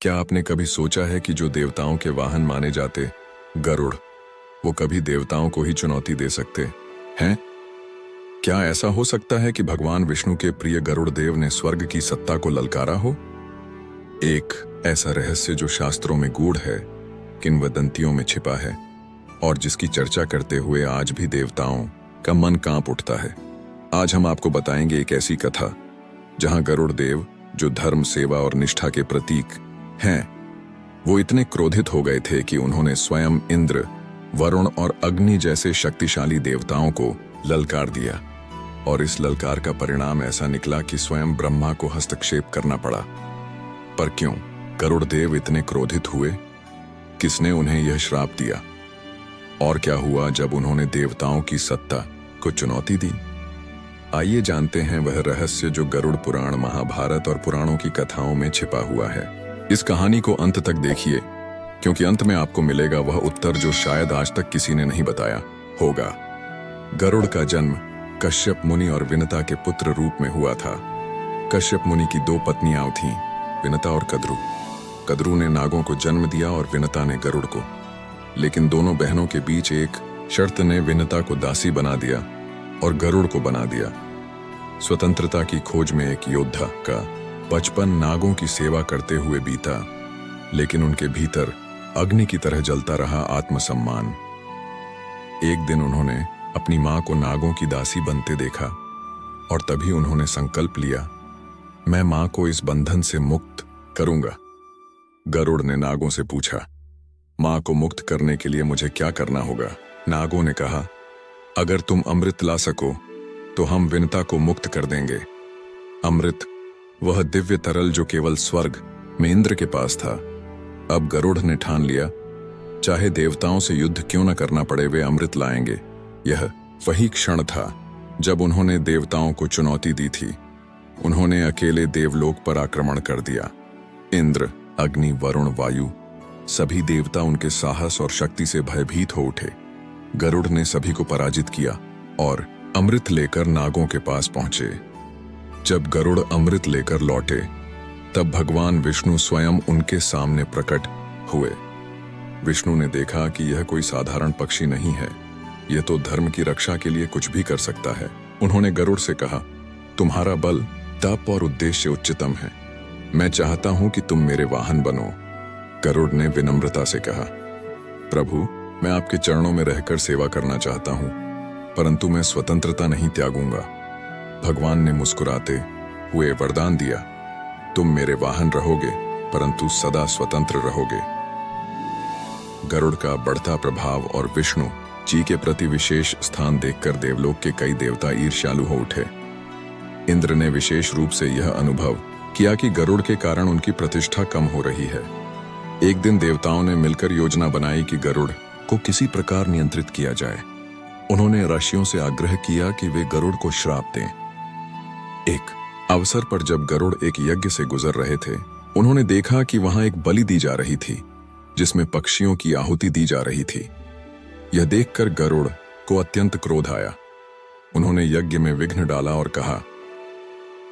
क्या आपने कभी सोचा है कि जो देवताओं के वाहन माने जाते गरुड़, वो कभी देवताओं को ही चुनौती दे सकते हैं? क्या ऐसा हो सकता है कि भगवान विष्णु के प्रिय गरुड़ देव ने स्वर्ग की सत्ता को ललकारा हो? एक ऐसा रहस्य जो शास्त्रों में गूढ़ है, किंवदंतियों में छिपा है और जिसकी चर्चा करते हुए आज भी देवताओं का मन कांप उठता है। आज हम आपको बताएंगे एक ऐसी कथा जहां गरुड़ देव, जो धर्म, सेवा और निष्ठा के प्रतीक हैं, वो इतने क्रोधित हो गए थे कि उन्होंने स्वयं इंद्र, वरुण और अग्नि जैसे शक्तिशाली देवताओं को ललकार दिया। और इस ललकार का परिणाम ऐसा निकला कि स्वयं ब्रह्मा को हस्तक्षेप करना पड़ा। पर क्यों गरुड़ देव इतने क्रोधित हुए? किसने उन्हें यह श्राप दिया? और क्या हुआ जब उन्होंने देवताओं की सत्ता को चुनौती दी? आइए जानते हैं वह रहस्य जो गरुड़ पुराण, महाभारत और पुराणों की कथाओं में छिपा हुआ है। इस कहानी को अंत तक देखिए, क्योंकि अंत में आपको मिलेगा वह उत्तर जो शायद आज तक किसी ने नहीं बताया होगा। गरुड़ का जन्म कश्यप मुनि और विनता के पुत्र रूप में हुआ था। कश्यप मुनि की दो पत्नियां थीं, विनता और कद्रु। कद्रु ने नागों को जन्म दिया और विनता ने गरुड़ को। लेकिन दोनों बहनों के बीच एक शर्त ने विनता को दासी बना दिया और गरुड़ को बना दिया। स्वतंत्रता की खोज में एक योद्धा का बचपन नागों की सेवा करते हुए बीता, लेकिन उनके भीतर अग्नि की तरह जलता रहा आत्मसम्मान। एक दिन उन्होंने अपनी मां को नागों की दासी बनते देखा और तभी उन्होंने संकल्प लिया, मैं मां को इस बंधन से मुक्त करूंगा। गरुड़ ने नागों से पूछा, मां को मुक्त करने के लिए मुझे क्या करना होगा? नागों ने कहा, अगर तुम अमृत ला सको तो हम विनता को मुक्त कर देंगे। अमृत, वह दिव्य तरल जो केवल स्वर्ग में इंद्र के पास था। अब गरुड़ ने ठान लिया, चाहे देवताओं से युद्ध क्यों न करना पड़े, वे अमृत लाएंगे। यह वही क्षण था जब उन्होंने देवताओं को चुनौती दी थी। उन्होंने अकेले देवलोक पर आक्रमण कर दिया। इंद्र, अग्नि, वरुण, वायु, सभी देवता उनके साहस और शक्ति से भयभीत हो उठे। गरुड़ ने सभी को पराजित किया और अमृत लेकर नागों के पास पहुंचे। जब गरुड़ अमृत लेकर लौटे, तब भगवान विष्णु स्वयं उनके सामने प्रकट हुए। विष्णु ने देखा कि यह कोई साधारण पक्षी नहीं है, यह तो धर्म की रक्षा के लिए कुछ भी कर सकता है। उन्होंने गरुड़ से कहा, तुम्हारा बल, तप और उद्देश्य उच्चतम है। मैं चाहता हूं कि तुम मेरे वाहन बनो। गरुड़ ने विनम्रता से कहा, प्रभु, मैं आपके चरणों में रहकर सेवा करना चाहता हूं, परंतु मैं स्वतंत्रता नहीं त्यागूंगा। भगवान ने मुस्कुराते हुए वरदान दिया, तुम मेरे वाहन रहोगे, परंतु सदा स्वतंत्र रहोगे। गरुड़ का बढ़ता प्रभाव और विष्णु जी के प्रति विशेष स्थान देखकर देवलोक के कई देवता ईर्ष्यालु हो उठे। इंद्र ने विशेष रूप से यह अनुभव किया कि गरुड़ के कारण उनकी प्रतिष्ठा कम हो रही है। एक दिन देवताओं ने मिलकर योजना बनाई कि गरुड़ को किसी प्रकार नियंत्रित किया जाए। उन्होंने ऋषियों से आग्रह किया कि वे गरुड़ को श्राप दें। एक अवसर पर जब गरुड़ एक यज्ञ से गुजर रहे थे, उन्होंने देखा कि वहां एक बलि दी जा रही थी, जिसमें पक्षियों की आहुति दी जा रही थी। यह देखकर गरुड़ को अत्यंत क्रोध आया। उन्होंने यज्ञ में विघ्न डाला और कहा,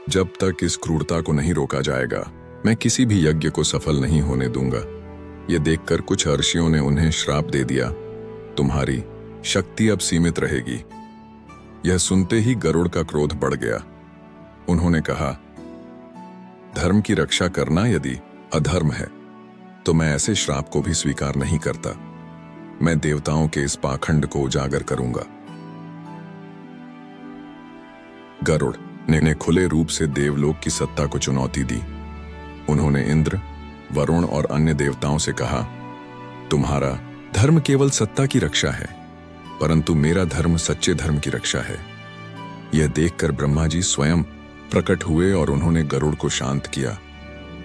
जब तक इस क्रूरता को नहीं रोका जाएगा, मैं किसी भी यज्ञ को सफल नहीं होने दूंगा। यह देखकर कुछ ऋषियों ने उन्हें श्राप दे दिया, तुम्हारी शक्ति अब सीमित रहेगी। यह सुनते ही गरुड़ का क्रोध बढ़ गया। उन्होंने कहा, धर्म की रक्षा करना यदि अधर्म है, तो मैं ऐसे श्राप को भी स्वीकार नहीं करता। मैं देवताओं के इस पाखंड को उजागर करूंगा। गरुड़ ने खुले रूप से देवलोक की सत्ता को चुनौती दी। उन्होंने इंद्र, वरुण और अन्य देवताओं से कहा, तुम्हारा धर्म केवल सत्ता की रक्षा है, परंतु मेरा धर्म सच्चे धर्म की रक्षा है। यह देखकर ब्रह्मा जी स्वयं प्रकट हुए और उन्होंने गरुड़ को शांत किया।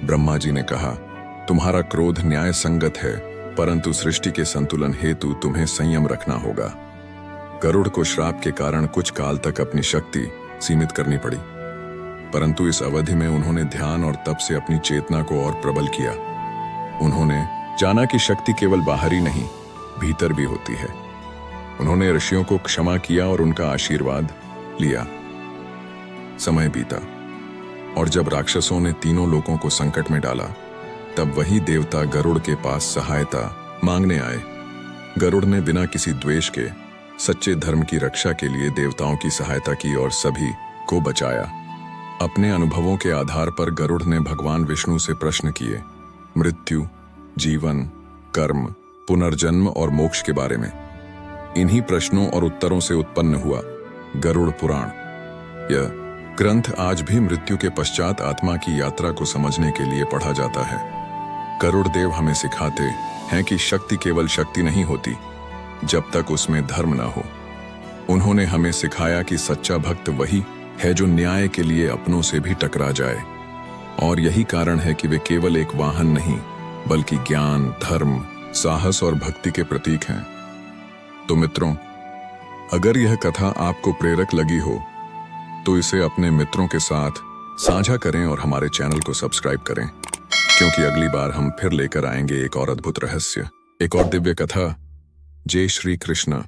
ब्रह्मा जी ने कहा, तुम्हारा क्रोध न्याय संगत है, परंतु सृष्टि के संतुलन हेतु तुम्हें संयम रखना होगा। गरुड़ को श्राप के कारण कुछ काल तक अपनी शक्ति सीमित करनी पड़ी, परंतु इस अवधि में उन्होंने ध्यान और तप से अपनी चेतना को और प्रबल किया। उन्होंने जाना कि शक्ति केवल बाहर ही नहीं, भीतर भी होती है। उन्होंने ऋषियों को क्षमा किया और उनका आशीर्वाद लिया। समय बीता और जब राक्षसों ने तीनों लोगों को संकट में डाला, तब वही देवता गरुड़ के पास सहायता मांगने आए। गरुड़ ने बिना किसी द्वेष के सच्चे धर्म की रक्षा के लिए देवताओं की सहायता की और सभी को बचाया। अपने अनुभवों के आधार पर गरुड़ ने भगवान विष्णु से प्रश्न किए, मृत्यु, जीवन, कर्म, पुनर्जन्म और मोक्ष के बारे में। इन्हीं प्रश्नों और उत्तरों से उत्पन्न हुआ गरुड़ पुराण। यह ग्रंथ आज भी मृत्यु के पश्चात आत्मा की यात्रा को समझने के लिए पढ़ा जाता है। गरुड़ देव हमें सिखाते हैं कि शक्ति केवल शक्ति नहीं होती जब तक उसमें धर्म न हो। उन्होंने हमें सिखाया कि सच्चा भक्त वही है जो न्याय के लिए अपनों से भी टकरा जाए, और यही कारण है कि वे केवल एक वाहन नहीं बल्कि ज्ञान, धर्म, साहस और भक्ति के प्रतीक हैं। तो मित्रों, अगर यह कथा आपको प्रेरक लगी हो तो इसे अपने मित्रों के साथ साझा करें और हमारे चैनल को सब्सक्राइब करें, क्योंकि अगली बार हम फिर लेकर आएंगे एक और अद्भुत रहस्य, एक और दिव्य कथा। जय श्री कृष्ण।